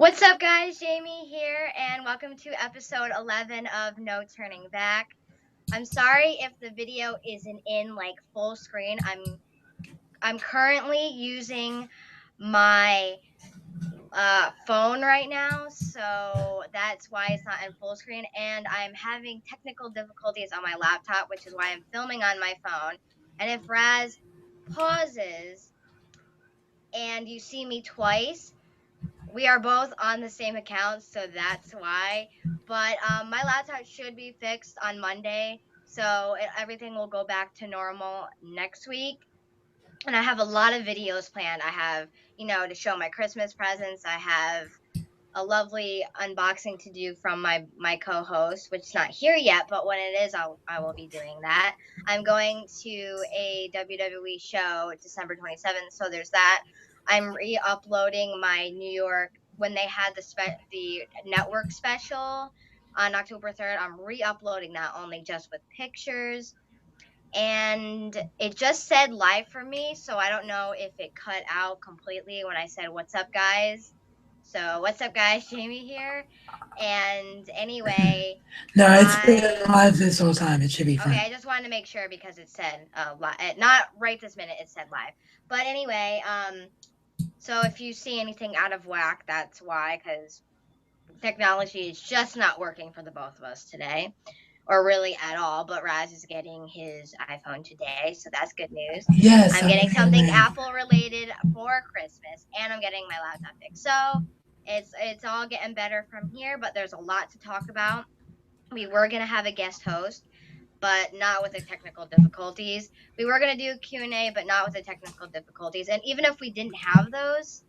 What's up, guys? Jamie here, and welcome to episode 11 of No Turning Back. I'm sorry if the video isn't in like full screen. I'm currently using my phone right now, so that's why it's not in full screen. And I'm having technical difficulties on my laptop, which is why I'm filming on my phone. And if Raz pauses and you see me twice, we are both on the same account, so that's why. But my laptop should be fixed on Monday, so everything will go back to normal next week. And I have a lot of videos planned. I have, to show my Christmas presents. I have a lovely unboxing to do from my co-host, which is not here yet, but when it is, I will be doing that. I'm going to a WWE show December 27th, so there's that. I'm re-uploading my New York when they had the network special on October 3rd. I'm re-uploading that only just with pictures. And it just said live for me, so I don't know if it cut out completely when I said what's up, guys. So what's up, guys? Jamie here. And anyway, No, it's been live this whole time. It should be okay, fine. I just wanted to make sure because it said not right this minute, it said live. But anyway, so if you see anything out of whack, that's why, because technology is just not working for the both of us today, or really at all. But Raz is getting his iPhone today, so that's good news. Yes, I'm I'm getting getting something mine. Apple related for Christmas, and I'm getting my laptop fixed. So it's all getting better from here, but there's a lot to talk about. We were gonna have a guest host, but not with the technical difficulties. We were gonna do Q&A, but not with the technical difficulties. And even if we didn't have those,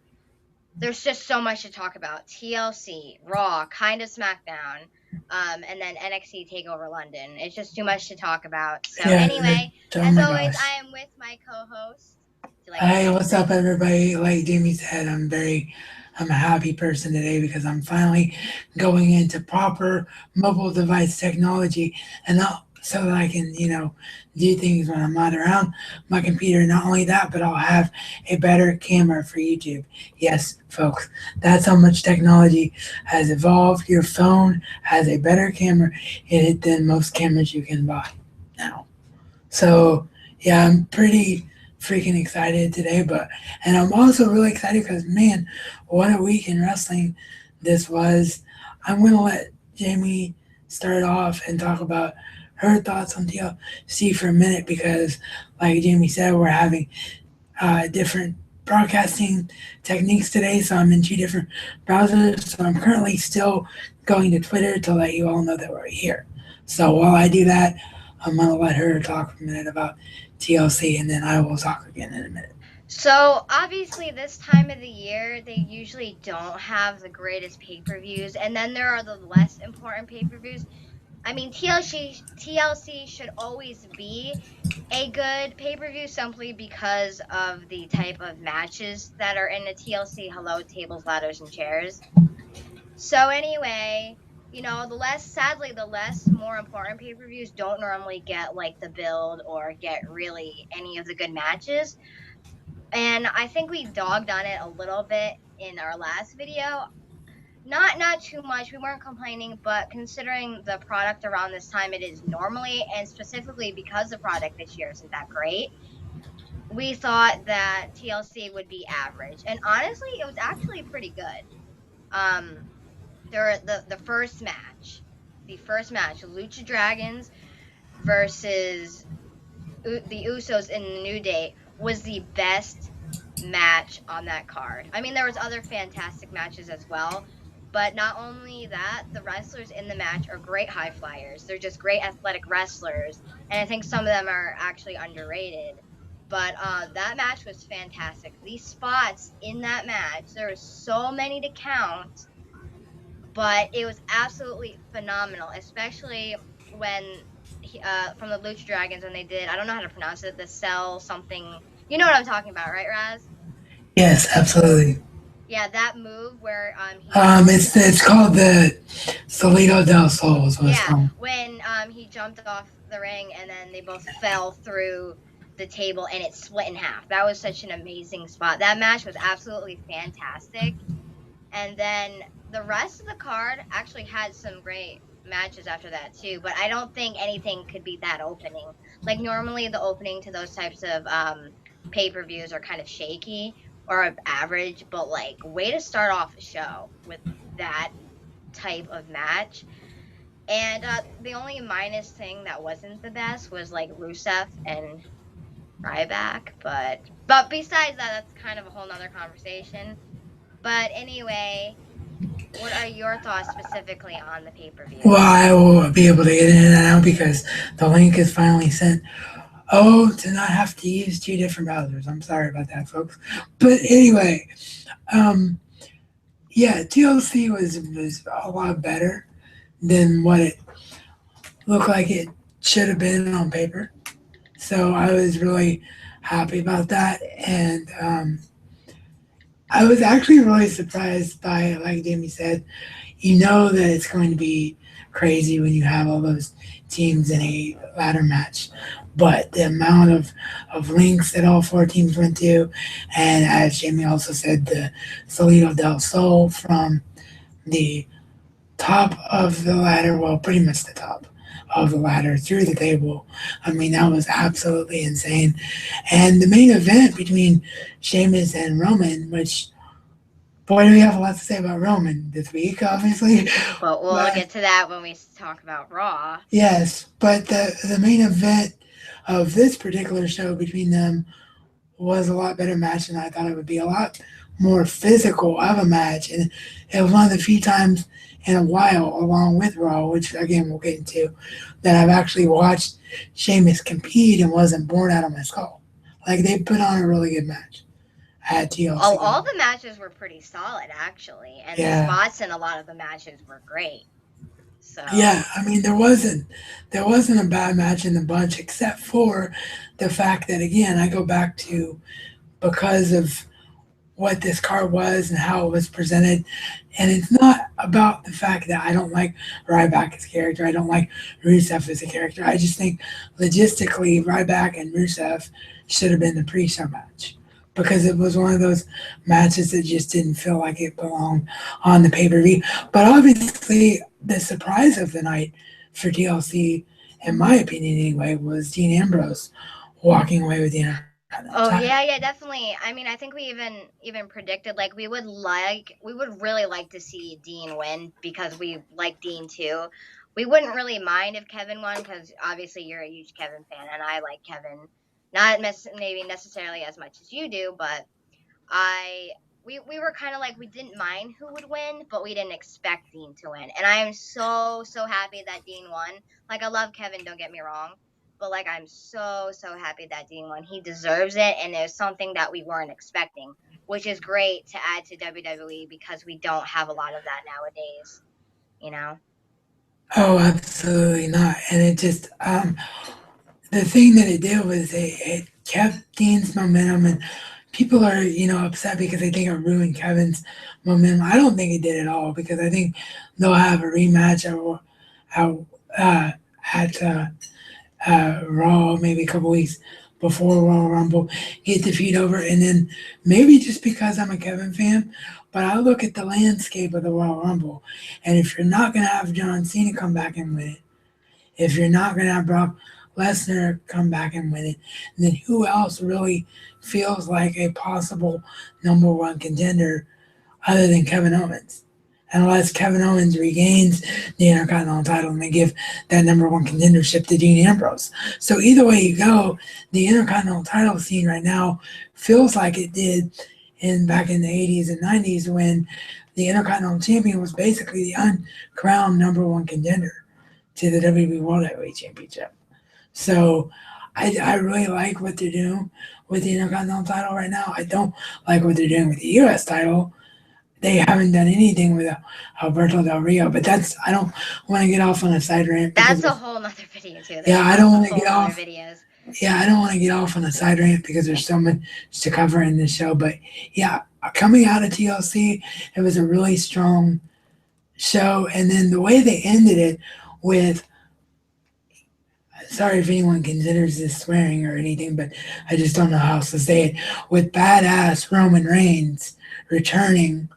there's just so much to talk about. TLC, Raw, kind of SmackDown, and then NXT Takeover London. It's just too much to talk about. So Yeah. anyway, Oh as my always, gosh. I am with my co-host. Would you like to Hey, say what's up, anything? everybody? Like Jamie said, I'm a happy person today because I'm finally going into proper mobile device technology, and not so that I can, do things when I'm not around my computer. Not only that, but I'll have a better camera for YouTube. Yes, folks, that's how much technology has evolved. Your phone has a better camera in it than most cameras you can buy now. So yeah, I'm pretty freaking excited today, and I'm also really excited because man, what a week in wrestling this was. I'm gonna let Jamie start off and talk about her thoughts on TLC for a minute because, like Jamie said, we're having different broadcasting techniques today. So I'm in two different browsers. So I'm currently still going to Twitter to let you all know that we're here. So while I do that, I'm gonna let her talk for a minute about TLC, and then I will talk again in a minute. So obviously, this time of the year, they usually don't have the greatest pay-per-views, and then there are the less important pay-per-views. I mean, TLC should always be a good pay-per-view simply because of the type of matches that are in the TLC. Hello, tables, ladders, and chairs. So anyway, the less more important pay-per-views don't normally get like the build or get really any of the good matches. And I think we dogged on it a little bit in our last video. Not too much. We weren't complaining, but considering the product around this time it is normally, and specifically because the product this year isn't that great, we thought that TLC would be average. And honestly, it was actually pretty good. Um, the first match, Lucha Dragons versus the Usos in the New Day, was the best match on that card. I mean, there was other fantastic matches as well, but not only that, the wrestlers in the match are great high flyers. They're just great athletic wrestlers, and I think some of them are actually underrated. But that match was fantastic. These spots in that match, there were so many to count, but it was absolutely phenomenal, especially when from the Lucha Dragons when they did, I don't know how to pronounce it, the cell something. You know what I'm talking about, right, Raz? Yes, absolutely. Yeah, that move where he jumped. It's called the Salito del Sol is what it's Yeah, called. when he jumped off the ring and then they both fell through the table and it split in half. That was such an amazing spot. That match was absolutely fantastic. And then the rest of the card actually had some great matches after that too, but I don't think anything could beat that opening. Like normally the opening to those types of pay-per-views are kind of shaky or average, but like way to start off a show with that type of match. And the only minus thing that wasn't the best was like Rusev and Ryback, but besides that, that's kind of a whole nother conversation. But anyway, what are your thoughts specifically on the pay per Well, view? I will be able to get in and out because the link is finally sent. Oh, to not have to use two different browsers. I'm sorry about that, folks. But anyway, um, yeah, TLC was a lot better than what it looked like it should have been on paper. So I was really happy about that, and I was actually really surprised by, like Jamie said, you know that it's going to be crazy when you have all those teams in a ladder match. But the amount of links that all four teams went to, and as Jamie also said, the Salito del Sol from the top of the ladder, well, pretty much the top of the ladder through the table. I mean, that was absolutely insane. And the main event between Sheamus and Roman, which, boy, do we have a lot to say about Roman this week, obviously. But we'll But get to that when we talk about Raw. yes, but the main event of this particular show between them was a lot better match than I thought it would be. A lot more physical of a match, and it was one of the few times in a while, along with Raw, which again we'll get into, that I've actually watched Sheamus compete and wasn't born out of my skull. Like they put on a really good match at TLC. All the matches were pretty solid actually, and the Yeah, spots in a lot of the matches were great. yeah. So, I mean, there wasn't a bad match in the bunch except for the fact that again I go back to because of what this card was and how it was presented. And it's not about the fact that I don't like Ryback as a character. I don't like Rusev as a character. I just think logistically, Ryback and Rusev should have been the pre-show match because it was one of those matches that just didn't feel like it belonged on the pay-per-view. But obviously, the surprise of the night for TLC, in my opinion anyway, was Dean Ambrose walking away with the Intercontinental title. oh yeah, yeah, definitely. I mean, I think we even predicted like we would really like to see Dean win because we like Dean too. We wouldn't really mind if Kevin won because obviously you're a huge Kevin fan and I like Kevin, not maybe necessarily as much as you do, but I we were kind of like we didn't mind who would win, but we didn't expect Dean to win. And I am so happy that Dean won. Like I love Kevin, don't get me wrong, but like I'm so happy that Dean won. He deserves it, and it's something that we weren't expecting, which is great to add to WWE because we don't have a lot of that nowadays. You know. Oh, absolutely not. And it just the thing that it did was it kept Dean's momentum, and people are upset because they think it ruined Kevin's momentum. I don't think it did at all because I think they'll have a rematch at, uh, at Raw maybe a couple weeks before Royal Rumble, get the feud over, and then maybe just because I'm a Kevin fan, but I look at the landscape of the Royal Rumble, and if you're not gonna have John Cena come back and win it, if you're not going to have Brock Lesnar come back and win it, then who else really feels like a possible number one contender other than Kevin Owens? Unless Kevin Owens regains the Intercontinental title and they give that number one contendership to Dean Ambrose. So either way you go, the Intercontinental title scene right now feels like it did in back in the 80s and 90s when the Intercontinental Champion was basically the uncrowned number one contender to the WWE World Heavyweight Championship. So I really like what they're doing with the Intercontinental title right now. I don't like what they're doing with the US title. They haven't done anything with Alberto Del Rio, but I don't want to get off on a side rant because That's a whole nother video too. yeah, There's I lots don't of want to get whole nother off. videos. Yeah, I don't want to get off on a side rant because there's so much to cover in this show. But yeah, coming out of TLC, it was a really strong show. And then the way they ended it with sorry if anyone considers this swearing or anything, but I just don't know how else to say it. With badass Roman Reigns returning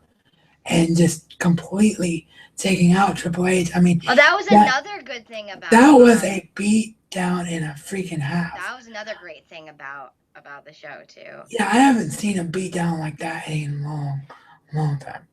and just completely taking out Triple H. I mean, Oh, that was that another good thing that about was a beat down and a freaking half. that was another great thing about the show too. Yeah, I haven't seen a beat down like that in a long time.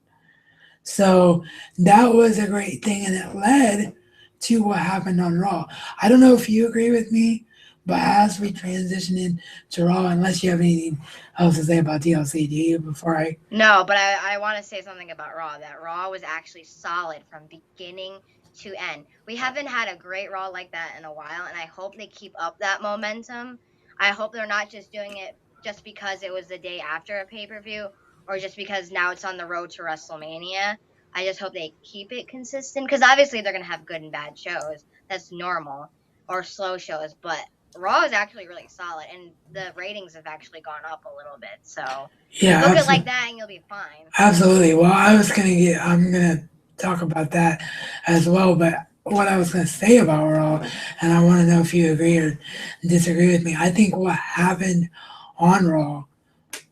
So that was a great thing, and it led to what happened on Raw. I don't know if you agree with me, but as we transition into Raw, unless you have anything else to say about TLC, do you? Before I, No, but I want to say something about Raw. That Raw was actually solid from beginning to end. We haven't had a great Raw like that in a while, and I hope they keep up that momentum. I hope they're not just doing it just because it was the day after a pay per view or just because now it's on the road to WrestleMania. I just hope they keep it consistent because obviously they're going to have good and bad shows. That's normal, or slow shows, but Raw is actually really solid, and the ratings have actually gone up a little bit. So yeah, book it like absolutely. that and you'll be fine. Absolutely. Well, I'm gonna talk about that as well. But what I was gonna say about Raw, and I want to know if you agree or disagree with me. I think what happened on Raw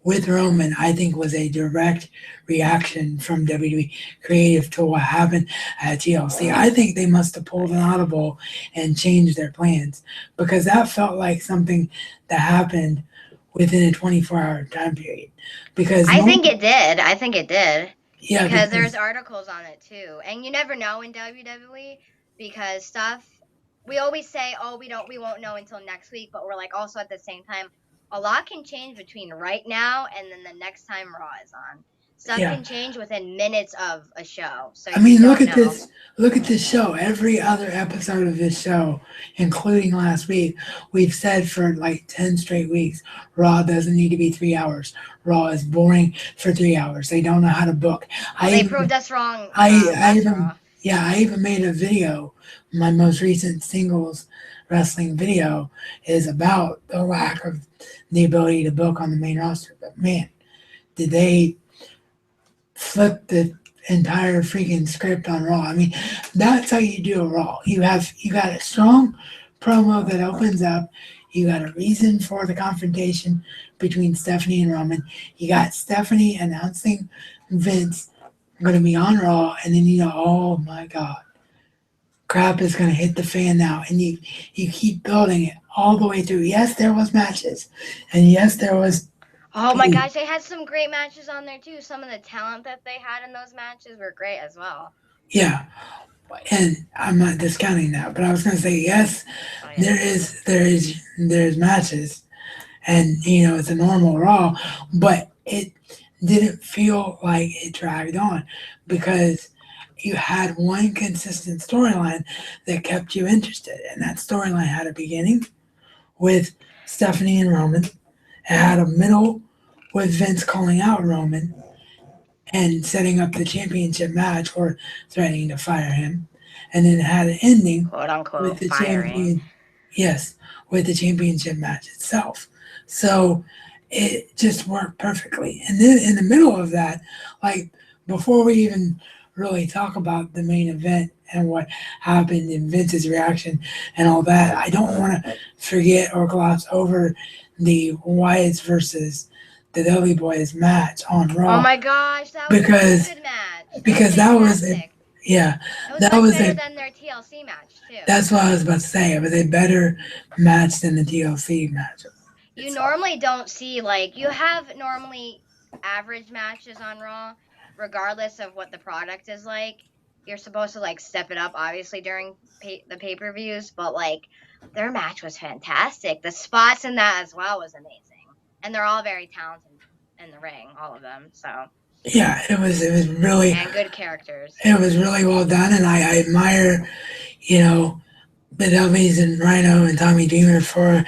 with Roman, I think was a direct reaction from WWE Creative to what happened at TLC. I think they must have Oh pulled an yeah. audible and changed their plans because that felt like something that happened within a 24-hour time period. Because I think normal, it did. I think it did. yeah, Because there's because articles on it too. And you never know in WWE because stuff we always say, "Oh, we won't know until next week," but we're like also at the same time a lot can change between right now and then the next time Raw is on. Stuff yeah, can change within minutes of a show. So I you mean, look don't at know. this. Look at this show. Every other episode of this show, including last week, we've said for like 10 straight weeks, Raw doesn't need to be 3 hours. Raw is boring for 3 hours. They don't know how to book. Well, I they even, proved us wrong I last even, Raw. yeah, I even made a video. My most recent singles wrestling video is about the lack of the ability to book on the main roster. But man, did they flip the entire freaking script on Raw. I mean, that's how you do a Raw. You got a strong promo that opens up. You got a reason for the confrontation between Stephanie and Roman. You got Stephanie announcing Vince going to be on Raw, and then you know, oh my God, crap is going to hit the fan now, and you keep building it all the way through. Yes, there was matches, and yes, there was. Oh my gosh, they had some great matches on there too. Some of the talent that they had in those matches were great as well. Yeah, and I'm not discounting that, but I was gonna say yes, Oh yeah. there's matches, and you know it's a normal Raw, but it didn't feel like it dragged on because you had one consistent storyline that kept you interested, and that storyline had a beginning with Stephanie and Roman, it had a middle with Vince calling out Roman and setting up the championship match or threatening to fire him, and then had an ending Quote with unquote the firing. champion. Yes, with the championship match itself. So it just worked perfectly. And then in the middle of that, like before we even really talk about the main event and what happened and Vince's reaction and all that, I don't want to forget or gloss over the Wyatts versus the Dudley Boys match on Oh Raw my gosh, that was such a because good match. That was because that was a, fantastic. yeah, It was that much was better a than their TLC match too. that's what I was about to say. It was a better match than the TLC match You itself. normally don't see like you have normally average matches on Raw, regardless of what the product is like. You're supposed to like step it up, obviously during the pay-per-views, but like their match was fantastic. The spots in that as well was amazing, and they're all very talented in the ring, all of them. So Yeah, and good characters. it was really well done, and I admire you know the Dudleys and Rhino and Tommy Dreamer for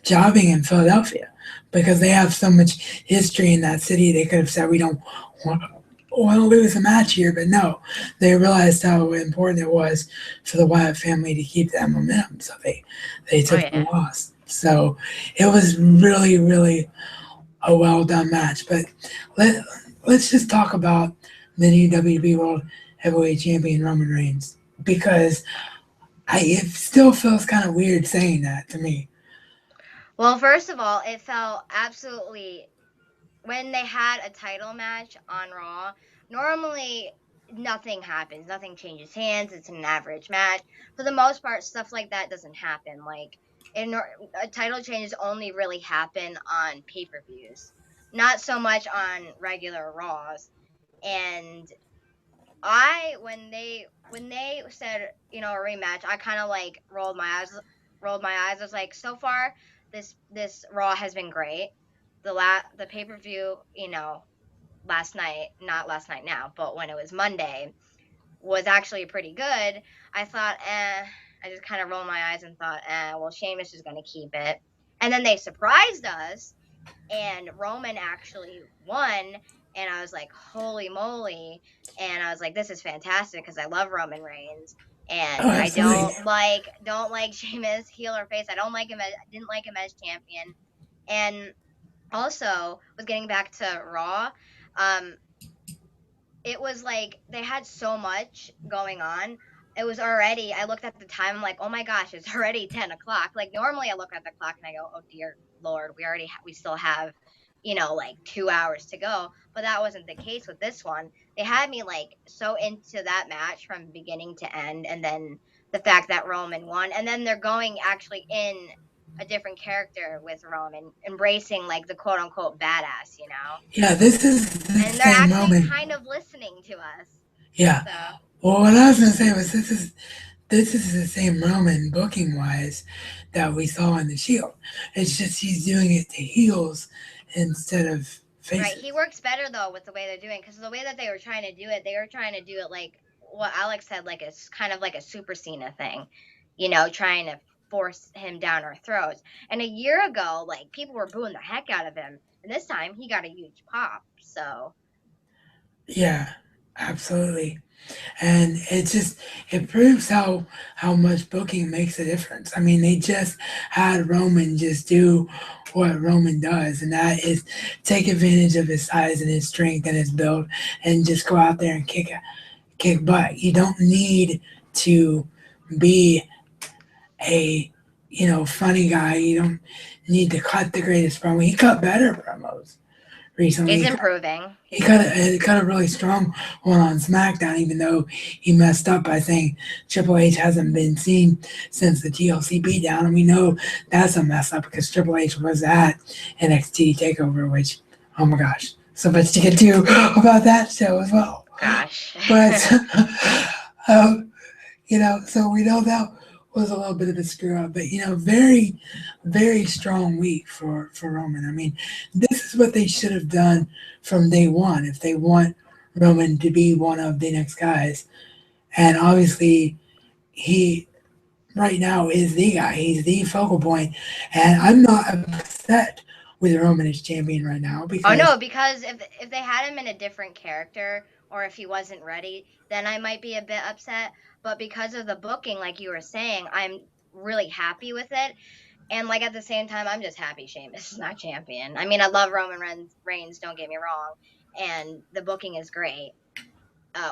jobbing in Philadelphia because they have so much history in that city. They could have said we don't want want to lose a match here, but no, they realized how important it was for the Wyatt family to keep that momentum, so they Oh took the yeah. loss. So it was really a well done match. But let let's just talk about the new WWE World Heavyweight Champion Roman Reigns because it still feels kind of weird saying that to me. Well, first of all, it felt absolutely when they had a title match on Raw, normally nothing happens, nothing changes hands. It's an average match. For the most part, stuff like that doesn't happen. Like a title changes only really happen on pay-per-views, not so much on regular Raws. And I when they said, a rematch, I kind of like rolled my eyes. I was like, so far this Raw has been great. The pay-per-view, last night, not last night now, but when it was Monday, was actually pretty good. I thought, I just kind of rolled my eyes and thought, well, Sheamus is going to keep it. And then they surprised us, and Roman actually won. And I was like, holy moly. And I was like, this is fantastic because I love Roman Reigns. Oh, And I absolutely. don't like Sheamus, heel or face. Didn't like him as champion. And also was getting back to Raw. Um, it was like they had so much going on. It was already, I looked at the time, I'm like, oh my gosh, it's already 10 o'clock. Like, normally I look at the clock and I go, oh dear Lord, we still have, like 2 hours to go. But that wasn't the case with this one. They had me like so into that match from beginning to end. And then the fact that Roman won. And then they're going actually in a different character with Roman, embracing like the quote unquote badass. Yeah, this is the And they're same actually moment. kind of listening to us. Yeah. So Well, what I was gonna say was this is the same Roman booking wise that we saw in the Shield. It's just he's doing it to heels instead of right, faces. he works better though with the way they're doing, because the way that they were trying to do it like what Alex said, like it's kind of like a Super Cena thing, trying to force him down our throats. And a year ago, like people were booing the heck out of him, and this time he got a huge pop. So Yeah, absolutely. And it proves how much booking makes a difference. I mean, they just had Roman just do what Roman does, and that is take advantage of his size and his strength and his build, and just go out there and kick butt. You don't need to be a funny guy. You don't need to cut the greatest promo. He cut better promos he's recently. improving. He He's cut improving. a, cut a really strong one on SmackDown, even though he messed up by saying Triple H hasn't been seen since the TLC beatdown. And we know that's a mess up because Triple H was at NXT TakeOver, which, oh my gosh, so much to get to about that show as well. Gosh. But, um, so we know that was a little bit of a screw up, but very, very strong week for Roman. I mean, this is what they should have done from day one if they want Roman to be one of the next guys. And obviously, he right now is the guy. He's the focal point, and I'm not upset with Roman as champion right now Oh because no, because if they had him in a different character, or if he wasn't ready, then I might be a bit upset. But because of the booking, like you were saying, I'm really happy with it. And like at the same time, I'm just happy Sheamus is not champion. I mean, I love Roman Reigns, don't get me wrong, and the booking is great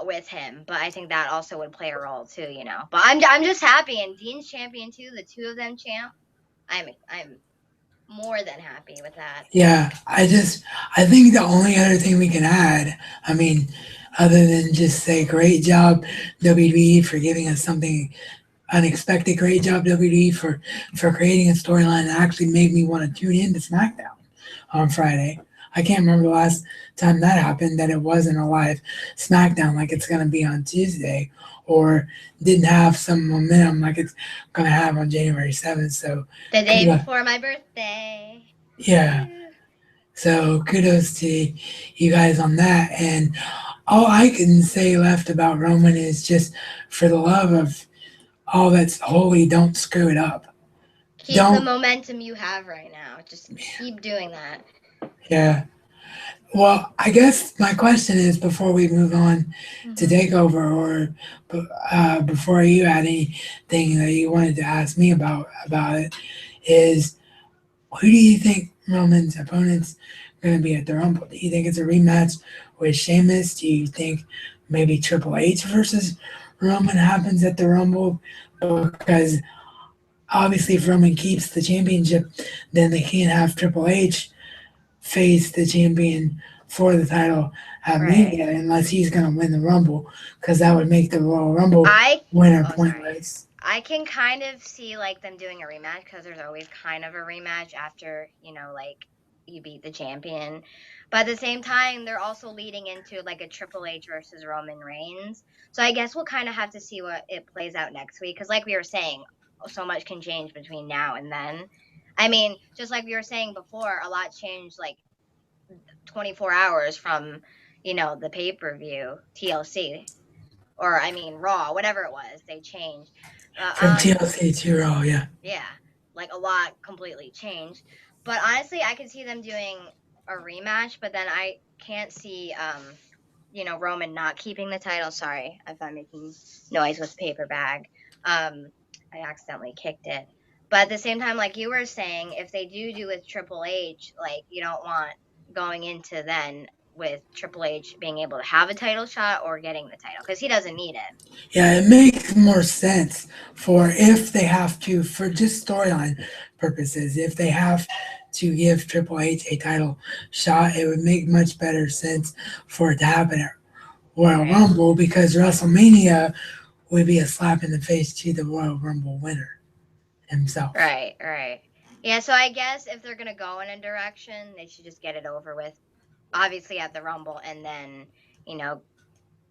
with him. But I think that also would play a role too. But I'm just happy, and Dean's champion too. The two of them champ. I'm more than happy with that. yeah, I think the only other thing we can add, I mean, other than just say great job WWE for giving us something unexpected, great job WWE for creating a storyline that actually made me want to tune in to SmackDown on Friday. I can't remember the last time that happened that it wasn't a live SmackDown like it's going to be on Tuesday, or didn't have some momentum like it's going to have on January 7th. So, The day kudos, before my birthday. yeah. Woo. So kudos to you guys on that. And all I can say left about Roman is just for the love of all that's holy, don't screw it up. Keep the Don't, momentum you have right now. Just keep doing that. yeah. Well, I guess my question is before we move on to Hmm. takeover, or before you had anything that you wanted to ask me about it, is who do you think Roman's opponent's going to be at the Rumble? Do you think it's a rematch with Sheamus? Do you think maybe Triple H versus Roman happens at the Rumble? Because obviously, if Roman keeps the championship, then they can't have Triple H face the champion for the title at Right. Mania unless he's going to win the Rumble, because that would make the Royal Rumble I winner oh sorry. pointless. I can kind of see like them doing a rematch because there's always kind of a rematch after, like you beat the champion. But at the same time, they're also leading into like a Triple H versus Roman Reigns. So I guess we'll kind of have to see what it plays out next week because like we were saying, so much can change between now and then. I mean, just like we were saying before, a lot changed like 24 hours from, the pay-per-view TLC or I mean Raw, whatever it was, they changed. From TLC to Raw, yeah. Yeah, like a lot completely changed. But honestly, I could see them doing a rematch, but then I can't see Roman not keeping the title. Sorry if I'm making noise with the paper bag. I accidentally kicked it. But at the same time, like you were saying, if they do with Triple H, like you don't want going into then with Triple H being able to have a title shot or getting the title because he doesn't need it. Yeah, it makes more sense for if they have to, for just storyline purposes, if they have to give Triple H a title shot, it would make much better sense for it to happen at Royal Right. Rumble because WrestleMania would be a slap in the face to the Royal Rumble winner himself. Right, right. Yeah, so I guess if they're gonna go in a direction, they should just get it over with, obviously at the Rumble, and then, you know,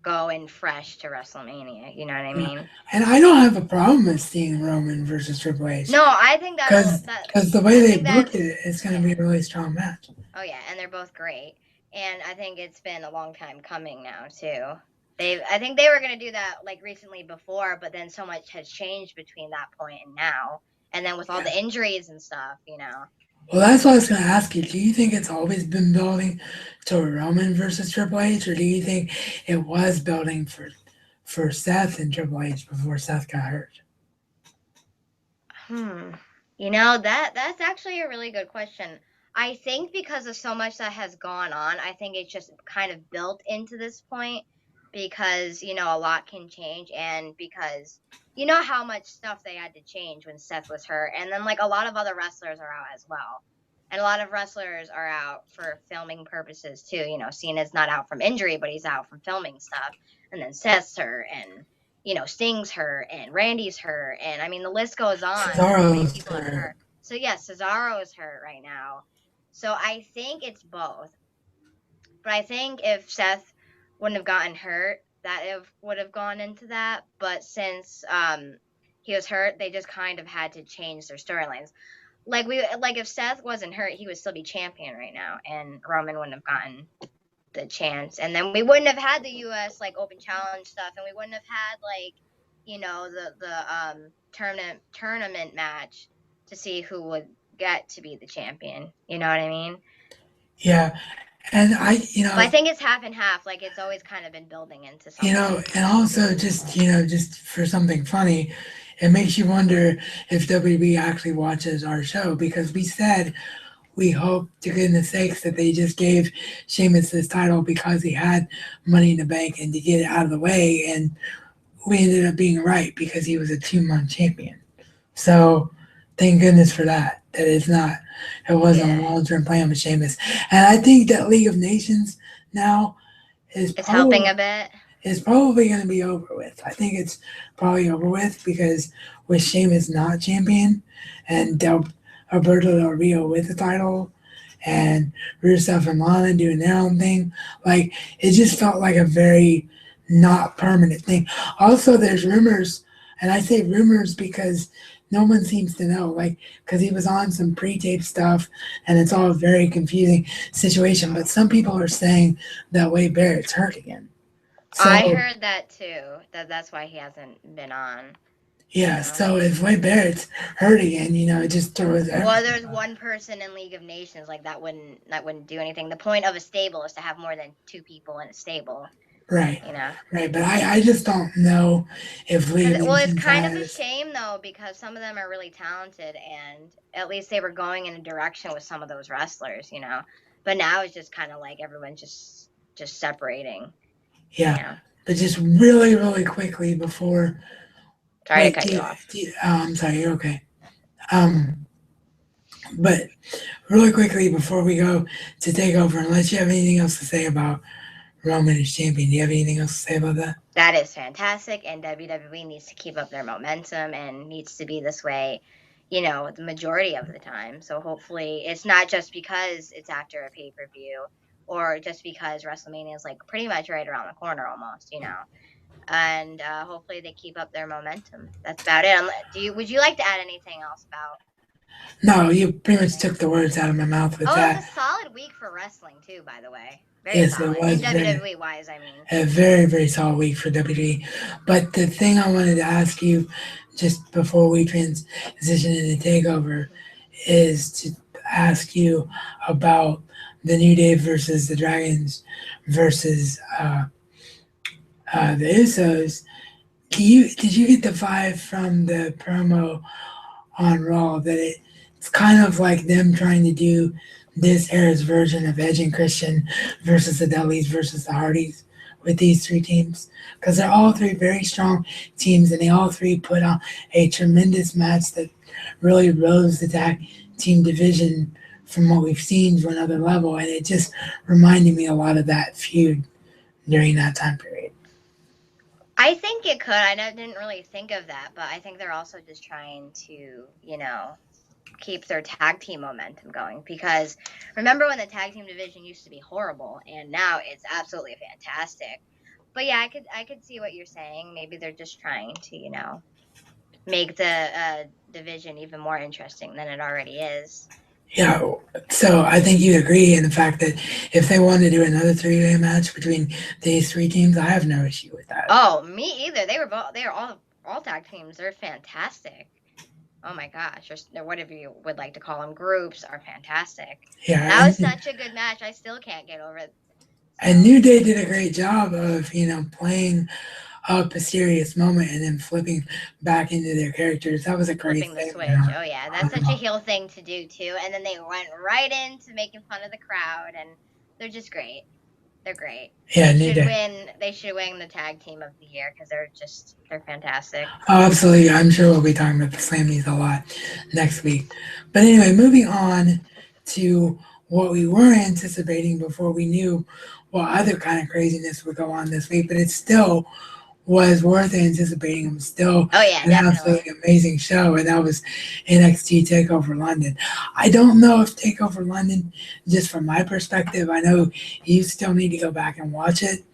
go in fresh to WrestleMania. You know what I Yeah. mean? And I don't have a problem with seeing Roman versus Triple H No, I think that'll because that the way I they think book that's it, it's going to yeah. be a really strong match. Oh yeah, and they're both great. And I think it's been a long time coming now too. I think they were gonna do that like recently before, but then so much has changed between that point and now. And then with all Yeah. the injuries and stuff. Well, that's what I was going to ask you. Do you think it's always been building to Roman versus Triple H, or do you think it was building for Seth and Triple H before Seth got hurt? Hmm. That's actually a really good question. I think because of so much that has gone on, I think it's just kind of built into this point because, a lot can change and because you know how much stuff they had to change when Seth was hurt. And then like a lot of other wrestlers are out as well. And a lot of wrestlers are out for filming purposes too. Cena's not out from injury, but he's out from filming stuff. And then Seth's hurt and Sting's hurt and Randy's hurt, and I mean the list goes on of how many Cesaro's people have hurt. hurt. So yes, Cesaro is hurt right now. So I think it's both. But I think if Seth wouldn't have gotten hurt, would have gone into that. But since he was hurt, they just kind of had to change their storylines. Like if Seth wasn't hurt, he would still be champion right now, and Roman wouldn't have gotten the chance, and then we wouldn't have had the U.S. like open challenge stuff, and we wouldn't have had like the tournament match to see who would get to be the champion. You know what I mean? Yeah, and But I think it's half and half. Like it's always kind of been building into something. and also just just for something funny, it makes you wonder if WB actually watches our show because we said we hope to goodness sakes that they just gave Sheamus this title because he had Money in the Bank and to get it out of the way, and we ended up being right because he was a 2 month champion. So thank goodness for that. That it's not, it wasn't a Yeah, long term plan with Sheamus. And I think that League of Nations now is it's helping probably a bit. going to be over with. I think it's probably over with because with Sheamus not champion and Alberto Del Rio with the title and Rusev and Lana doing their own thing, like it just felt like a very not permanent thing. Also, there's rumors, and I say rumors because no one seems to know, like because he was on some pre-tape stuff, and it's all a very confusing situation. But some people are saying that Wade Barrett's hurt again. I So heard that too. That's why he hasn't been on. You yeah, know. so if Wade Barrett's hurt again, it just throws Well, everything. there's one person in League of Nations like that wouldn't do anything. The point of a stable is to have more than two people in a stable. Right, You know. right. But I just don't know if League of Cause well, it's Nations kind of a has. shame though because some of them are really talented and at least they were going in a direction with some of those wrestlers. But now it's just kind of like everyone's just separating. You Yeah, know. but just really, really quickly before. Sorry to Wait, cut you off. I'm sorry. You're okay. Um, But really quickly before we go to Takeover, unless you have anything else to say about Roman as champion, do you have anything else to say about that? That is fantastic, and WWE needs to keep up their momentum and needs to be this way, the majority of the time. So hopefully it's not just because it's after a pay-per-view or just because WrestleMania is like pretty much right around the corner almost. And hopefully they keep up their momentum. That's about it. Would you like to add anything else about No, you pretty much anything? took the words out of my mouth with Oh, it was that. a solid week for wrestling too, by the way. Very Yes, it solid. In was very WWE wise, I mean. a very, very solid week for WWE. But the thing I wanted to ask you just before we transition into Takeover is to ask you about the New Day versus the Dragons versus the Usos. Did you get the vibe from the promo on Raw that it's kind of like them trying to do this era's version of Edge and Christian versus the Dudleys versus the Hardys with these three teams? Because they're all three very strong teams and they all three put on a tremendous match that really rose the tag team division from what we've seen to another level. And it just reminded me a lot of that feud during that time period. I think it could. Didn't really think of that, but I think they're also just trying to, keep their tag team momentum going because remember when the tag team division used to be horrible and now it's absolutely fantastic. But yeah, I could see what you're saying. Maybe they're just trying to, make the division even more interesting than it already is. Yeah, so I think you agree in the fact that if they want to do another three-way match between these three teams, I have no issue with that. Oh, me either. They are all tag teams. They're fantastic. Oh my gosh, or whatever you would like to call them, groups are fantastic. Yeah, That was such a good match. I still can't get over it. and So New Day did a great job of playing up a serious moment and then flipping back into their characters. That was a great flipping the thing. switch. Oh yeah, that's such a heel thing to do too. And then they went right into making fun of the crowd, and they're just great. They're great. Yeah, They New should Day. win. They should win the tag team of the year because they're fantastic. Oh, absolutely. I'm sure we'll be talking about the Slammies a lot next week. But anyway, moving on to what we were anticipating before we knew what other kind of craziness would go on this week, but it still was worth anticipating. It was still Oh yeah, an definitely. absolutely amazing show, and that was NXT Takeover London. I don't know if Takeover London, just from my perspective, I know you still need to go back and watch it,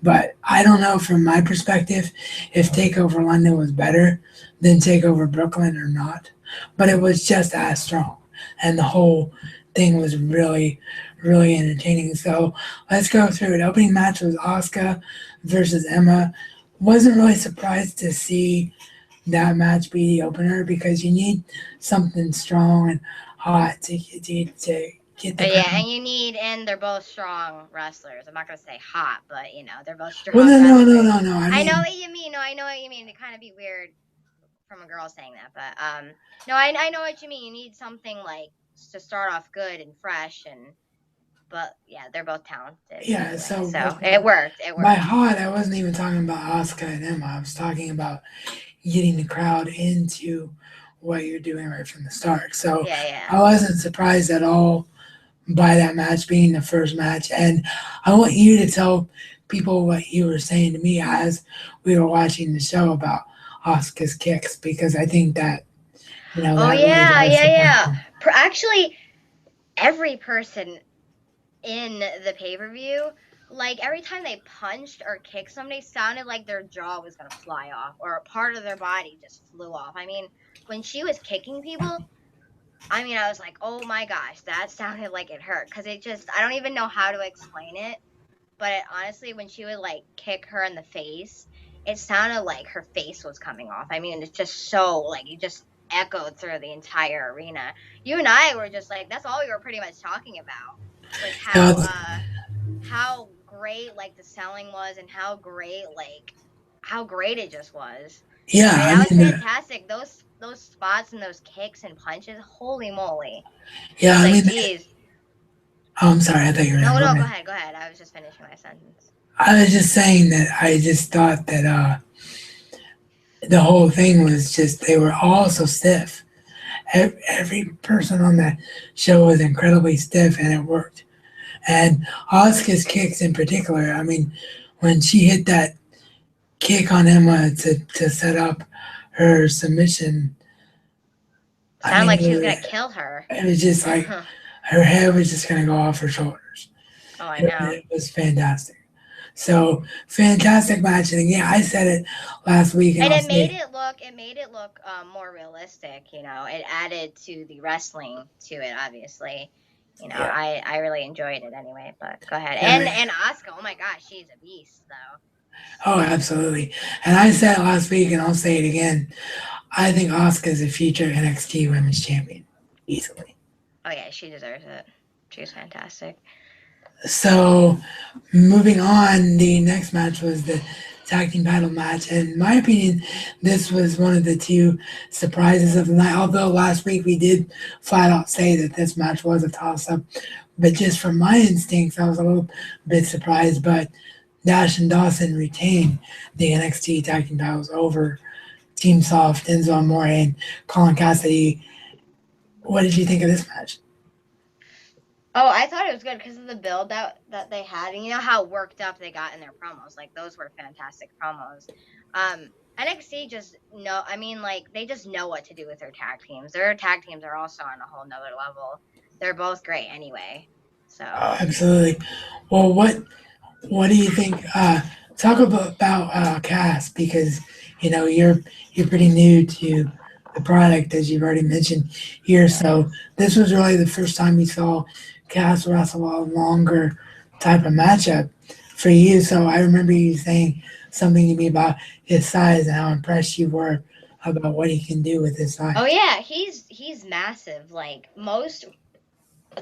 but I don't know from my perspective if Takeover London was better than Takeover Brooklyn or not, but it was just as strong, and the whole thing was really, really entertaining. So let's go through it. Opening match was Asuka versus Emma. Wasn't really surprised to see that match be the opener because you need something strong and hot to get the Yeah, crowd. and they're both strong wrestlers. I'm not gonna say hot, but they're both Well, strong no, no, no, wrestlers. no, no. I I know mean, what you mean. No, I know what you mean. It kind of be weird from a girl saying that, but no, I know what you mean. You need something like to start off good and fresh, but yeah, they're both talented yeah. anyway, So, so but it worked. It by worked. hot, I wasn't even talking about Asuka and Emma. I was talking about getting the crowd into what you're doing right from the start. So Yeah, yeah. I wasn't surprised at all by that match being the first match. And I want you to tell people what you were saying to me as we were watching the show about Asuka's kicks because I think that Oh that really yeah, drives yeah, the point yeah. home. Actually, every person in the pay per view, like every time they punched or kicked somebody, sounded like their jaw was gonna fly off or a part of their body just flew off. I mean, when she was kicking people, I was like, oh my gosh, that sounded like it hurt because I don't even know how to explain it. But honestly, when she would like kick her in the face, it sounded like her face was coming off. I mean, it's just so like it just echoed through the entire arena. You and I were just like, that's all we were pretty much talking about was Yeah, how great like the selling was and how great it just was. yeah. I mean, I that was mean, fantastic. Those spots and those kicks and punches, holy moly! I yeah. was I like, mean, geez. oh, I'm sorry. I thought you were No, done. Go no, go ahead. ahead, go ahead. I was just finishing my sentence. I was just saying that I just thought that the whole thing was just they were all so stiff Every person on that show was incredibly stiff, and it worked. And Asuka's kicks in particular, I mean, when she hit that kick on Emma to set up her submission, I Sounded mean, like she was gonna kill her. it was just like Oh, her head was just going to go off her shoulders. I know. It was fantastic. So fantastic match, and again, I said it last week, and And I'll say, it made it look more realistic. You know, it added to the wrestling to it. Obviously, you know, yeah, I really enjoyed it anyway. But go ahead. yeah, And Asuka, oh my gosh, she's a beast though. oh, absolutely. And I said it last week, and I'll say it again. I think Asuka is a future NXT Women's Champion, easily. Oh yeah, she deserves it. She's fantastic. So, moving on, the next match was the tag team title match. And in my opinion, this was one of the two surprises of the night. Although last week we did flat out say that this match was a toss up. But just from my instincts, I was a little bit surprised. But Dash and Dawson retained the NXT tag team titles over Team Soft, Enzo Amore, and Colin Cassidy. What did you think of this match? Oh, I thought it was good because of the build that they had, and you know how worked up they got in their promos. Like those were fantastic promos. NXT just know. I mean, like they just know what to do with their tag teams. Their tag teams are also on a whole nother level. They're both great anyway. So Oh, absolutely. Well, what do you think? Talk about Cass, because you know you're pretty new to the product, as you've already mentioned here. yeah. So this was really the first time you saw Cass wrestle a longer type of matchup for you. So I remember you saying something to me about his size and how impressed you were about what he can do with his Oh size. yeah, he's massive. Like most,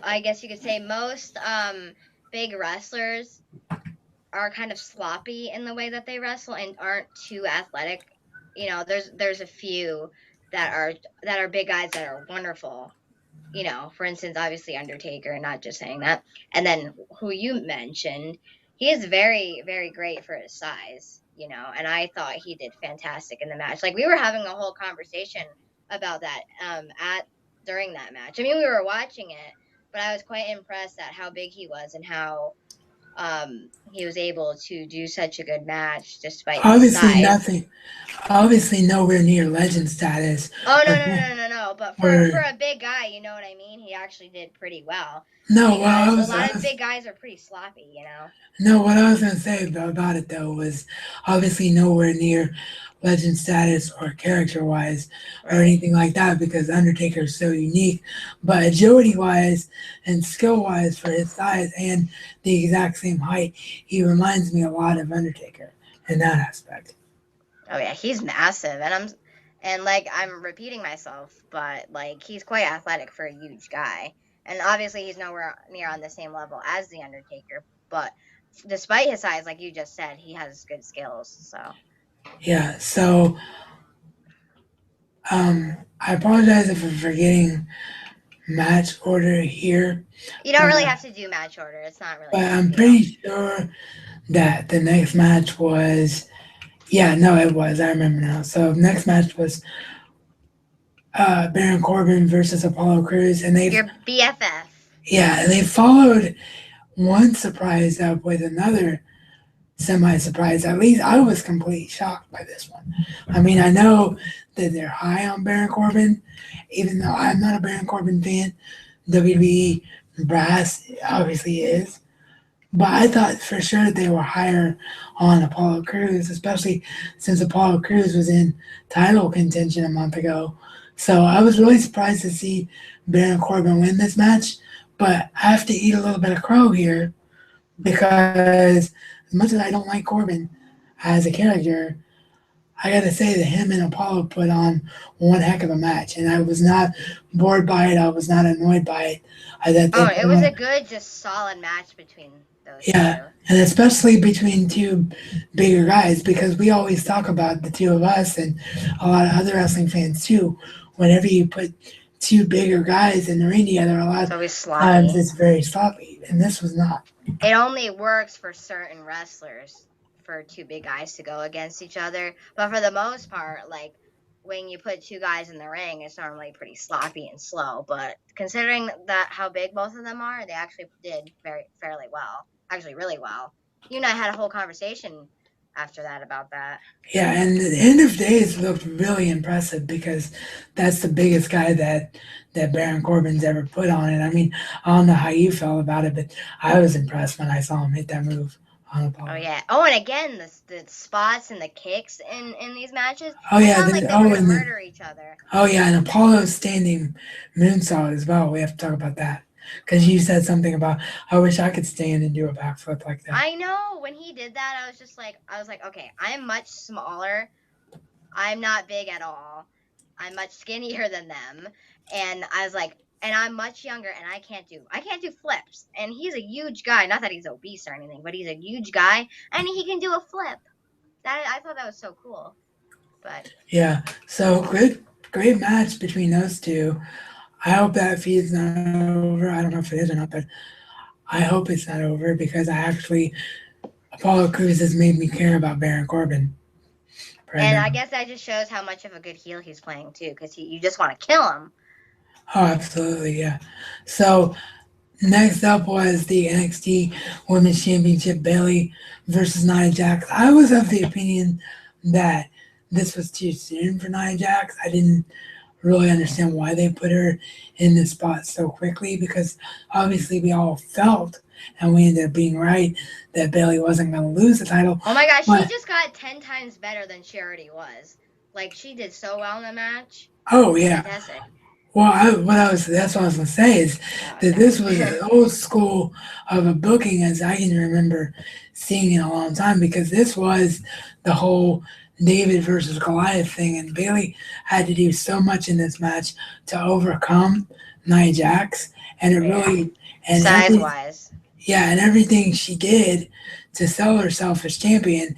I guess you could say most big wrestlers are kind of sloppy in the way that they wrestle and aren't too athletic. You know, there's a few that are big guys that are wonderful. You know, for instance, obviously Undertaker, not just saying that. And then who you mentioned, he is very great for his size, you know, and I thought he did fantastic in the match. Like we were having a whole conversation about that at during that match. I mean, we were watching it, but I was quite impressed at how big he was and how he was able to do such a good match despite his Obviously, size. nothing. Obviously, nowhere near legend status, Oh no or, no no no no! But for or a big guy, you know what I mean. He actually did pretty well no. because a lot of big guys are pretty sloppy, you know. No, what I was going to say about it though was obviously nowhere near legend status or character wise or Right. anything like that, because Undertaker is so unique. But agility wise and skill wise for his size and the exact same height, he reminds me a lot of Undertaker in that aspect. Oh yeah, he's massive, and like I'm repeating myself, but like he's quite athletic for a huge guy, and obviously he's nowhere near on the same level as the Undertaker, but despite his size, like you just said, he has good skills. So Yeah, so I apologize if I'm forgetting match order here, you don't but, really have to do match order; it's not really but a big I'm deal. pretty sure that the next match was. Yeah, no, it was. I remember now. So next match was Baron Corbin versus Apollo Crews, and they've Your BFF. yeah, they followed one surprise up with another semi surprise. At least I was completely shocked by this one. I mean, I know that they're high on Baron Corbin, even though I'm not a Baron Corbin fan. WWE brass obviously is, but I thought for sure they were higher on Apollo Crews, especially since Apollo Crews was in title contention a month ago. So I was really surprised to see Baron Corbin win this match. But I have to eat a little bit of crow here because as much as I don't like Corbin as a character, I gotta say that him and Apollo put on one heck of a match, and I was not bored by it. I was not annoyed by it. I thought Oh, they it put was a on good, just solid match between those Yeah, two. and especially between two bigger guys, because we always talk about the two of us and a lot of other wrestling fans too. Whenever you put two bigger guys in the ring together, a lot It's of always times sloppy. it's very sloppy, and this was not. It only works for certain wrestlers for two big guys to go against each other. But for the most part, like when you put two guys in the ring, it's normally pretty sloppy and slow. But considering that how big both of them are, they actually did fairly well. Actually, really well. You and I had a whole conversation after that about that. Yeah, and the end of days looked really impressive because that's the biggest guy that Baron Corbin's ever put on it. I mean, I don't know how you felt about it, but I was impressed when I saw him hit that move on Oh Apollo. yeah. Oh, and again, the spots and the kicks in these matches, Oh I yeah, thought like they were gonna murder each other. and Apollo's standing moonsault as well. We have to talk about that because you said something about I wish I could stand and do a backflip like that. I know when he did that, I was like, okay, I am much smaller. I'm not big at all. I'm much skinnier than them, and I was like, and I'm much younger, and I can't do flips. And he's a huge guy. Not that he's obese or anything, but he's a huge guy, and he can do a flip. That I thought that was so cool. But Yeah, so good, great match between those two. I hope that feud's not over. I don't know if it is or not, but I hope it's not over because I actually Apollo Crews has made me care about Baron Corbin right and now. I guess that just shows how much of a good heel he's playing too, because you just want to kill him. Oh, absolutely, yeah. So next up was the NXT Women's Championship Bailey versus Nia Jax. I was of the opinion that this was too soon for Nia Jax. I didn't really understand why they put her in this spot so quickly because obviously we all felt and we ended up being right that Bailey wasn't going to lose the title. Oh my gosh, she But just got 10 times better than she already was. Like she did so well in the match. oh It's yeah, fantastic. well, that's what I was gonna say is Oh, that this was sorry. an old school of a booking as I can remember seeing in a long time because this was the whole David versus Goliath thing, and Bailey had to do so much in this match to overcome Nia Jax, and it Yeah. really and Size every wise. yeah, and everything she did to sell herself as champion,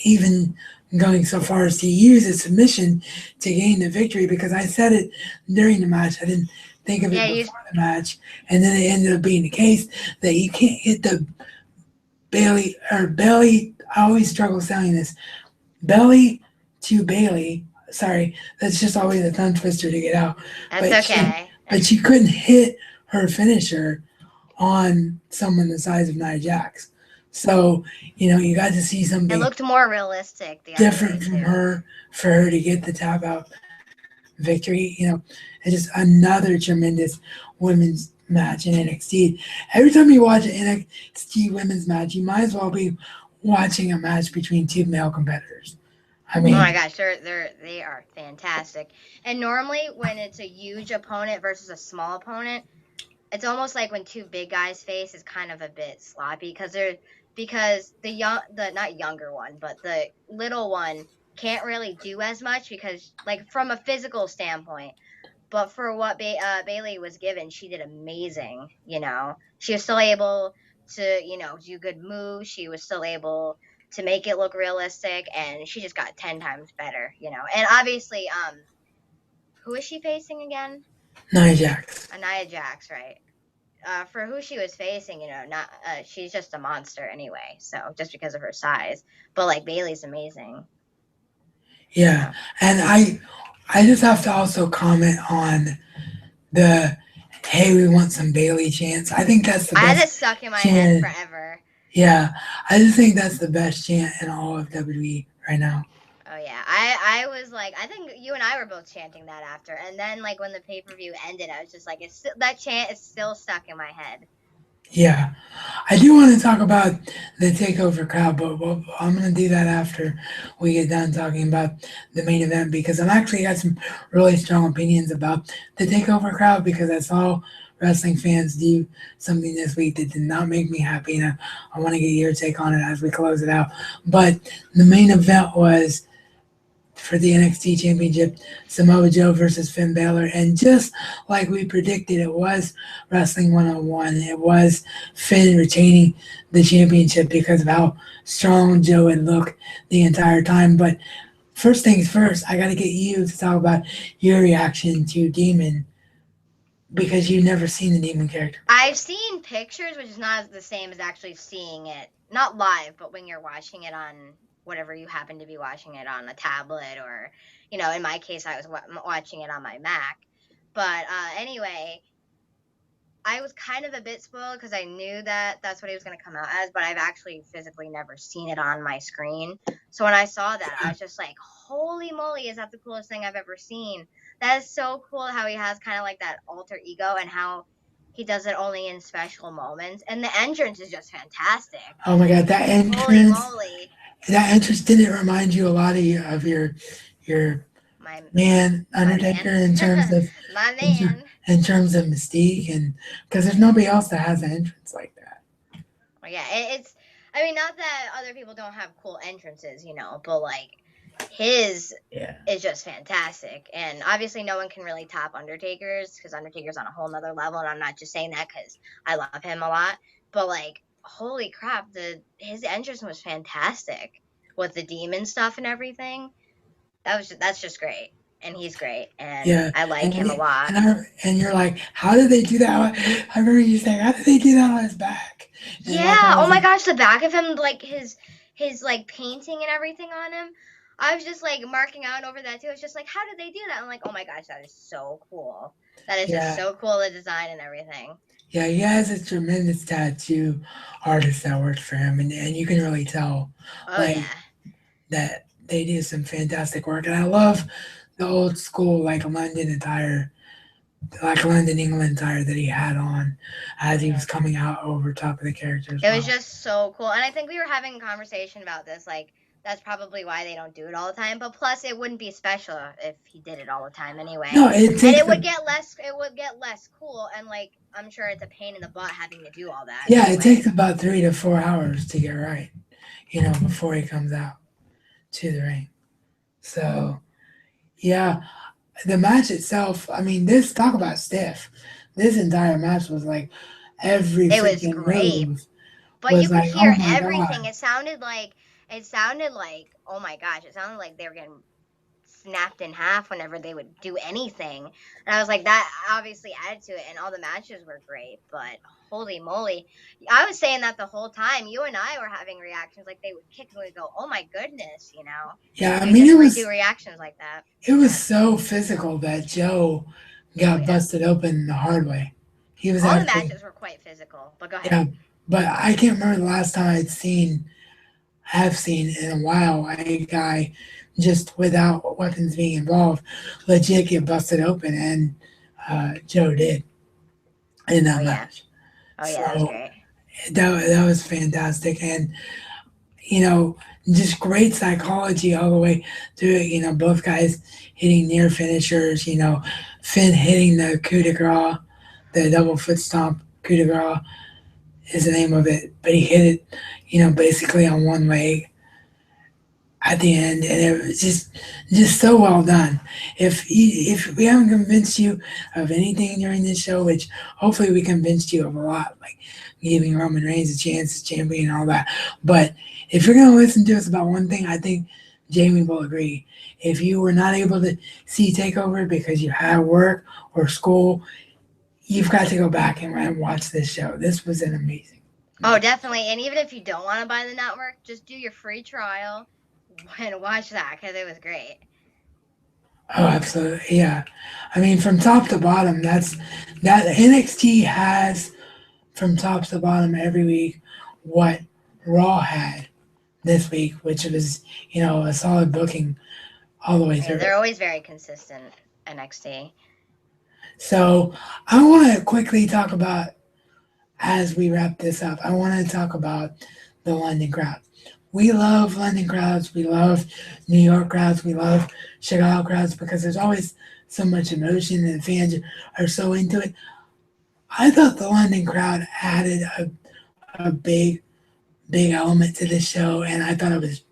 even going so far as to use a submission to gain the victory. Because I said it during the match, I didn't think of it Yeah, you before the match, and then it ended up being the case that you can't hit the Bailey or Bailey. I always struggle saying this belly to Bailey. Sorry, that's just always a tongue twister to get out. that's But she, okay. but she couldn't hit her finisher on someone the size of Nia Jax. So, you got to see It something looked more realistic the other way different from too. her for her to get the tap out victory. It's just another tremendous women's match in NXT. Every time you watch an NXT women's match, you might as well be watching a match between two male competitors. I Oh my mean, gosh, they are fantastic. And normally when it's a huge opponent versus a small opponent, it's almost like when two big guys face is kind of a bit sloppy because the not younger one, but the little one can't really do as much because like from a physical standpoint. But for what Bailey was given, she did amazing. She was still able to do good moves. She was still able to make it look realistic, and she just got 10 times better. And obviously, who is she facing again? Nia Jax. Nia Jax, right? For who she was facing, not she's just a monster anyway. So just because of her size, but like Bailey's amazing. Yeah, So and I just have to also comment on the hey, we want some Bailey chants. I think that's the I had best this stuck in my head chant. forever. Yeah, I just think that's the best chant in all of WWE right now. Oh yeah, I was like, I think you and I were both chanting that after, and then like when the pay-per-view ended, I was just like, that chant is still stuck in my head. Yeah, I do want to talk about the takeover crowd, but I'm going to do that after we get done talking about the main event because I've actually got some really strong opinions about the takeover crowd because I saw wrestling fans do something this week that did not make me happy, and I want to get your take on it as we close it out. But the main event was for the NXT Championship, Samoa Joe versus Finn Balor. And just like we predicted, it was Wrestling 101. It was Finn retaining the championship because of how strong Joe had looked the entire time. But first things first, I got to get you to talk about your reaction to Demon because you've never seen the Demon character. I've seen pictures, which is not the same as actually seeing it, not live, but when you're watching it on whatever you happen to be watching it on, a tablet, or, you know, in my case, I was watching it on my Mac. But anyway, I was kind of a bit spoiled because I knew that that's what he was going to come out as, but I've actually physically never seen it on my screen. So when I saw that, I was just like, holy moly, is that the coolest thing I've ever seen? That is so cool how he has kind of like that alter ego, and how he does it only in special moments. And the entrance is just fantastic. Oh my God, Holy moly. that entrance didn't remind you a lot of your My man my Undertaker man. in terms of My in, ter- man. in terms of mystique, and because there's nobody else that has an entrance like that. Well, yeah, it's. I mean, not that other people don't have cool entrances, you know, but like his Yeah. is just fantastic. And obviously, no one can really top Undertaker's, because Undertaker's on a whole nother level. And I'm not just saying that because I love him a lot, but like, holy crap, his entrance was fantastic with the demon stuff and everything. That's just great, and he's great, and Yeah, I like him a lot. and you're like, how did they do that? I remember you saying, how did they do that on his back? And that's Yeah. why I Oh was my like, gosh, the back of him, like his like painting and everything on him. I was just like marking out over that too. It's just like, how did they do that? I'm like, oh my gosh, that is so cool. That is just yeah, so cool, the design and everything. yeah, he has a tremendous tattoo artist that works for him, and you can really tell, Oh like, yeah. that they do some fantastic work. And I love the old school, like London, England attire that he had on as Oh he yeah. was coming out over top of the character as It was well. just so cool. And I think we were having a conversation about this, like that's probably why they don't do it all the time. But plus it wouldn't be special if he did it all the time No, anyway. it And takes a it would get less cool, and like I'm sure it's a pain in the butt having to do all that yeah, it anyway. takes about 3 to 4 hours to get right, before he comes out to the ring. So yeah, the match itself, I mean, this talk about stiff. This entire match was like every It was freaking great. move But you was could like, oh hear my everything. god. It sounded like oh my gosh, it sounded like they were getting snapped in half whenever they would do anything. And I was like, that obviously added to it, and all the matches were great, but holy moly. I was saying that the whole time. You and I were having reactions like they would kick and we'd go, oh my goodness, you know? Yeah, I We would mean just redo reactions like that. it Go was ahead. so physical that Joe Oh got yeah. busted open the hard way. He was All the actually matches were quite physical, but go ahead. yeah, but I can't remember the last time have seen in a while a guy just without weapons being involved legit get busted open, and Joe did in Oh that yeah. match. Oh yeah, that was So great. that was fantastic, and you know, just great psychology all the way through it. Both guys hitting near finishers. Finn hitting the coup de grace, the double foot stomp coup de grace is the name of it, but he hit it, basically on one leg at the end, and it was just so well done. If we haven't convinced you of anything during this show, which hopefully we convinced you of a lot, like giving Roman Reigns a chance as champion and all that, but if you're gonna listen to us about one thing, I think Jamie will agree. If you were not able to see Takeover because you had work or school, you've got to go back and watch this show. This was an Oh, amazing. definitely. And even if you don't want to buy the network, just do your free trial and watch that because it was great. Oh, absolutely. Yeah. I mean, from top to bottom, that NXT has from top to bottom every week what Raw had this week, which was, a solid booking all the way Yeah, through they're it. always very consistent, NXT. So I want to quickly talk about, as we wrap this up, I want to talk about the London crowd. We love London crowds. We love New York crowds. We love Chicago crowds because there's always so much emotion and fans are so into it. I thought the London crowd added a big element to this show, and I thought it was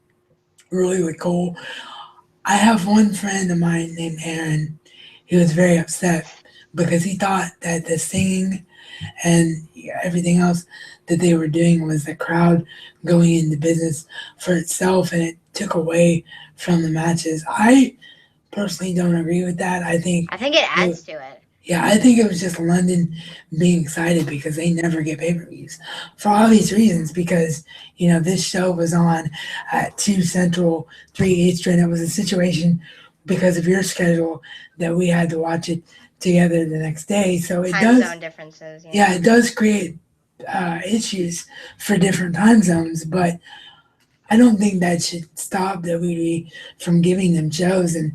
really, really cool. I have one friend of mine named Aaron. He was very upset because he thought that the singing and everything else that they were doing was the crowd going into business for itself, and it took away from the matches. I personally don't agree with that. I think I think it it, adds to it. Yeah, I think it was just London being excited because they never get pay per views for obvious reasons. Because this show was on at 2 Central, 3 Eastern. It was a situation because of your schedule that we had to watch it together the next day. So it Time does, zone differences, yeah, yeah. it does create issues for different time zones. But I don't think that should stop WWE from giving them shows, and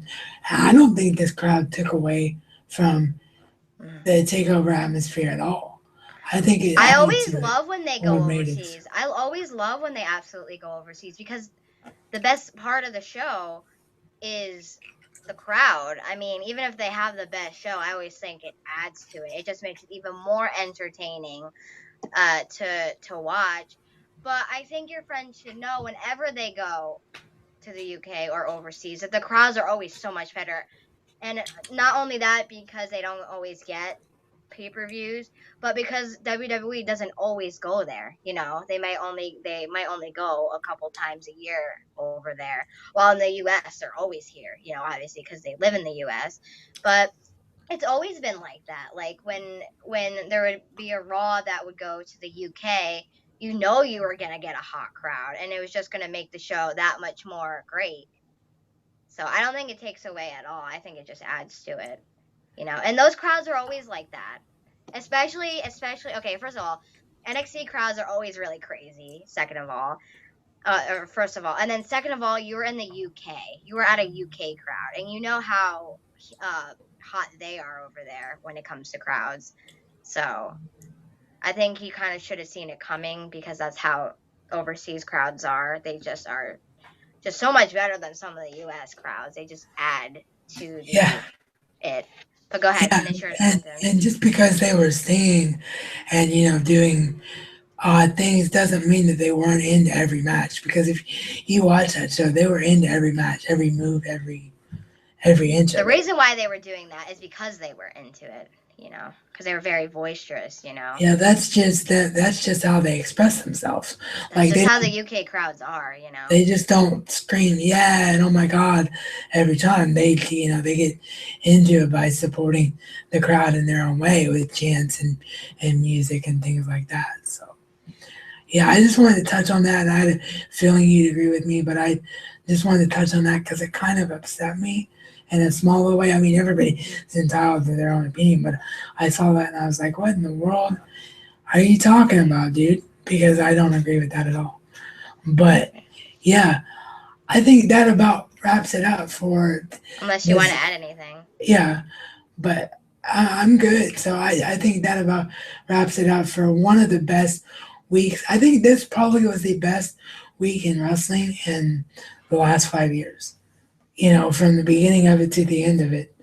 I don't think this crowd took away from Mm. the takeover atmosphere at all. I think it I added always to it love when they or go made it. overseas. I always love when they absolutely go overseas because the best part of the show is the crowd. I mean, even if they have the best show, I always think it adds to it. It just makes it even more entertaining to watch. But I think your friends should know whenever they go to the UK or overseas that the crowds are always so much better. And not only that, because they don't always get pay-per-views, but because WWE doesn't always go there. They might only go a couple times a year over there. While in the US they're always here, obviously because they live in the US. But it's always been like that. Like when there would be a Raw that would go to the UK, you were gonna get a hot crowd, and it was just gonna make the show that much more great. So I don't think it takes away at all. I think it just adds to it. And those crowds are always like that. Especially okay, first of all, NXT crowds are always really crazy, second of all. Or first of all, and then second of all, you were in the UK. You were at a UK crowd, and you know how hot they are over there when it comes to crowds. So I think he kind of should have seen it coming because that's how overseas crowds are. They just are just so much better than some of the US crowds. They just add to Yeah, the it. But go ahead, yeah, finish your and sentence. and just because they were singing and doing odd things doesn't mean that they weren't into every match. Because if you watch that show, they were into every match, every move, every inch The of it. reason why they were doing that is because they were into it, because they were very boisterous. Yeah, that's just how they express themselves. That's Like just how the UK crowds are. they just don't scream yeah and oh my god every time. They get into it by supporting the crowd in their own way with chants and music and things like that. So yeah, I just wanted to touch on that. I had a feeling you'd agree with me, but I just wanted to touch on that because it kind of upset me in a small little way. I mean, everybody's entitled to their own opinion, but I saw that and I was like, what in the world are you talking about, dude? Because I don't agree with that at all. But yeah, I think that about wraps it up for Unless you want to this. add anything. Yeah, but I'm good. So I think that about wraps it up for one of the best weeks. I think this probably was the best week in wrestling in the last 5 years. From the beginning of it to the end of it.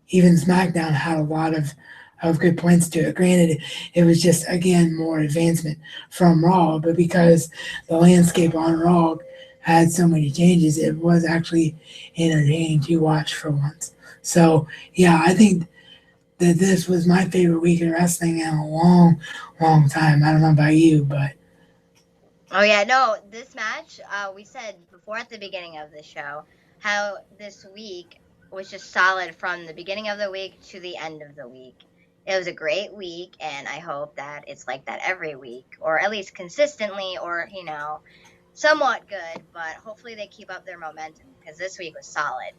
Even SmackDown had a lot of good points to it. Granted, it was just again more advancement from Raw, but because the landscape on Raw had so many changes, it was actually entertaining to watch for once. So yeah, I think that this was my favorite week in wrestling in a long, long time. I don't know about you, but Oh yeah, no, this match, we said before at the beginning of the show how this week was just solid from the beginning of the week to the end of the week. It was a great week, and I hope that it's like that every week, or at least consistently, or somewhat good. But hopefully they keep up their momentum because this week was solid.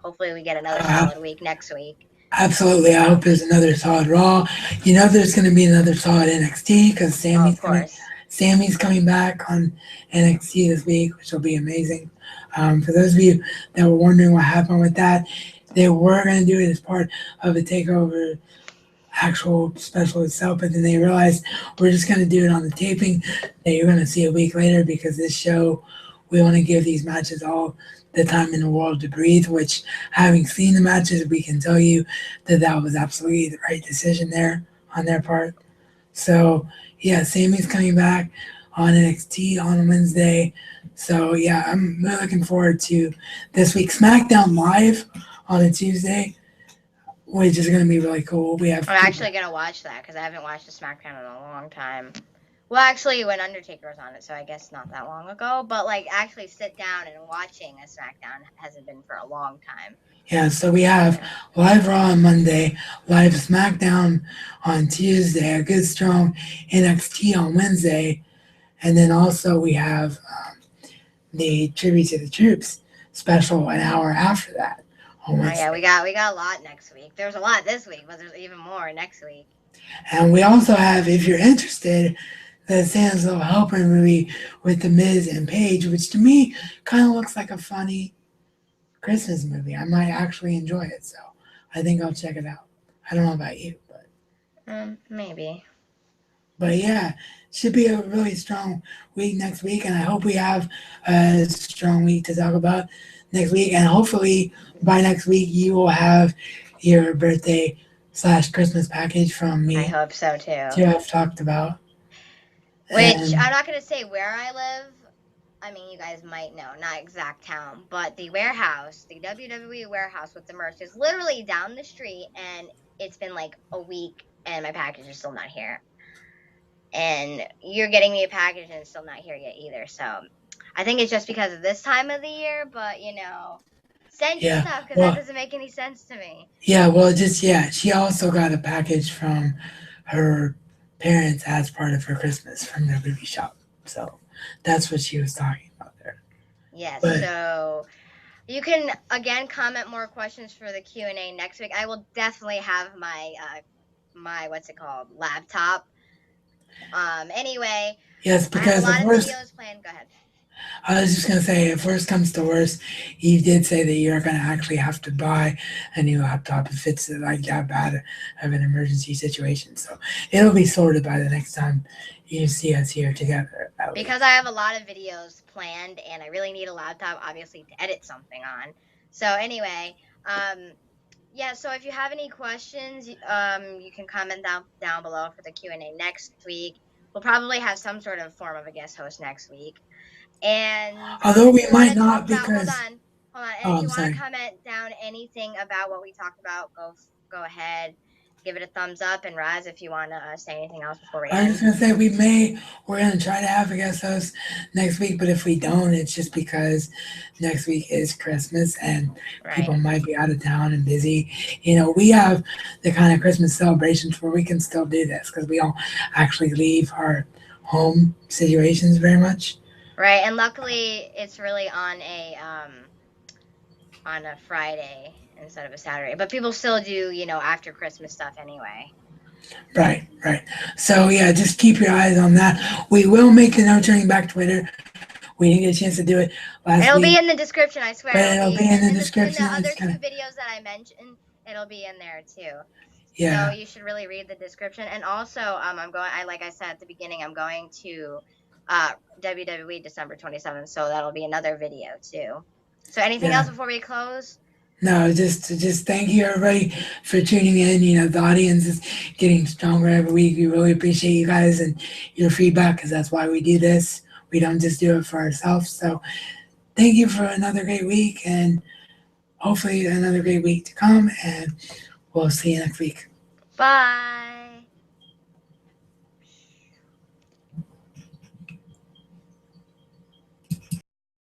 Hopefully we get another uh, solid week next week. absolutely, I hope there's another solid Raw. There's going to be another solid NXT because Oh, of course. Sammy's coming back on NXT this week, which will be amazing. For those of you that were wondering what happened with that, they were going to do it as part of a takeover actual special itself, but then they realized we're just going to do it on the taping that you're going to see a week later because this show, we want to give these matches all the time in the world to breathe, which having seen the matches, we can tell you that that was absolutely the right decision there on their part. So yeah, Sammy's coming back on NXT on Wednesday. So yeah, I'm really looking forward to this week. SmackDown Live on a Tuesday, which is going to be really cool. We have I'm people. actually gonna watch that because I haven't watched the SmackDown in a long time. Well, actually, when Undertaker was on it, so I guess not that long ago. But like, actually, sit down and watching a SmackDown hasn't been for a long time. Yeah, so we have Yeah. live Raw on Monday, live SmackDown on Tuesday, a good strong NXT on Wednesday, and then also we have the Tribute to the Troops special an hour after that on Oh yeah, Wednesday. we got a lot next week. There's a lot this week, but there's even more next week. And we also have, if you're interested, the Santa's Little Helper movie with The Miz and Paige, which to me kind of looks like a funny Christmas movie. I might actually enjoy it, so I think I'll check it out. I don't know about you, Maybe. but yeah, should be a really strong week next week, and I hope we have a strong week to talk about next week, and hopefully by next week you will have your birthday slash Christmas package from I me hope so too. to have talked about, Which and I'm not gonna say where I live. I mean, you guys might know, not exact town, but the warehouse, the WWE warehouse with the merch, is literally down the street, and it's been like a week, and my package is still not here. And you're getting me a package, and it's still not here yet either. So I think it's just because of this time of the year, but send your yeah, stuff because that well, doesn't make any sense to me. yeah, well, just yeah, she also got a package from her parents as part of her Christmas from their movie shop, so that's what she was talking about there. Yes, But so you can again comment more questions for the Q&A next week. I will definitely have my what's it called, laptop. Anyway, yes, I have a because of lot of course videos planned. Go ahead. I was just gonna say, if worst comes to worst, you did say that you're gonna actually have to buy a new laptop if it's like that bad of an emergency situation. So it'll be sorted by the next time you see us here together, at Because least. I have a lot of videos planned and I really need a laptop obviously to edit something on. So anyway, um yeah, so if you have any questions, you can comment down below for the Q&A next week. We'll probably have some sort of form of a guest host next week. And Although if we you want might to talk not, about, because hold on, and oh, if I'm you want to sorry. comment down anything about what we talked about, go ahead, give it a thumbs up. And Raz, if you want to say anything else before we I was end. just gonna say we're gonna try to have a guest host next week, but if we don't, it's just because next week is Christmas and Right. people might be out of town and busy. You know, we have the kind of Christmas celebrations where we can still do this because we don't actually leave our home situations very much. Right. And luckily, it's really on a Friday instead of a Saturday. But people still do, after Christmas stuff anyway. Right, right. So yeah, just keep your eyes on that. We will make the No Turning Back Twitter. We didn't get a chance to do it last It'll week, be in the description, I but swear. It'll it'll be be in the in the description. It's other kind two of videos that I mentioned. It'll be in there too. So yeah. you should really read the description. And also, I'm going. I like I said at the beginning, I'm going to WWE December 27th. So that'll be another video too. So anything else Yeah. before we close? No, just thank you everybody for tuning in. You know, the audience is getting stronger every week. We really appreciate you guys and your feedback because that's why we do this. We don't just do it for ourselves. So thank you for another great week and hopefully another great week to come. And we'll see you next week. Bye.